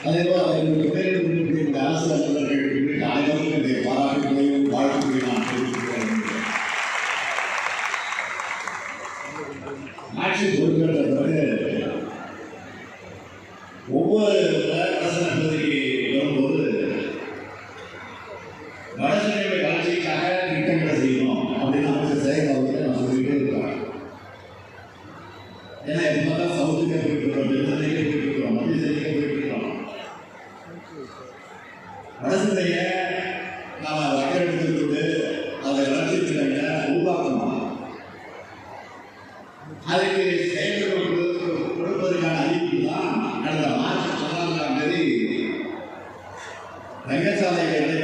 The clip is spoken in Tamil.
அதேபோல் அவர்கள் துணையில் இருக்கக்கூடிய அரசு அலுவலர்கள் உள்ளிட்ட அனைவருக்கும் இதை பாராட்டுகளையும் வாழ்த்துக்களையும் நான் தெரிவித்துக்கிறேன். ஆட்சி பொறுப்பேற்ற பிறகு ஒவ்வொரு அரசு பகுதிக்கு வரும்போது வடசென்னையுடைய வளர்ச்சிக்காக திட்டங்களை செய்யணும் அப்படின்னு அமைச்சர் சேகர் அவர்கள் நான் சொல்லிக்கிட்டே இருக்கிறாங்க. ஏன்னா இது பார்த்தா சவுத்துக்கே போயிட்டு இருக்கோம், தென்சென்னைக்கே போயிட்டு இருக்கோம், மத்திய சென்னைக்கே போயிட்டு இருக்கோம். வடசென்னையை நாம் வகையெடுத்துக்கொண்டு அதை வளர்ச்சி திட்டங்களை உருவாக்கணும். அதுக்கு செயல்கள் கொடுப்பதற்கான அறிவிப்பு தான் கடந்த மார்ச் 14ஆம் தேதி ரங்கசாலையில்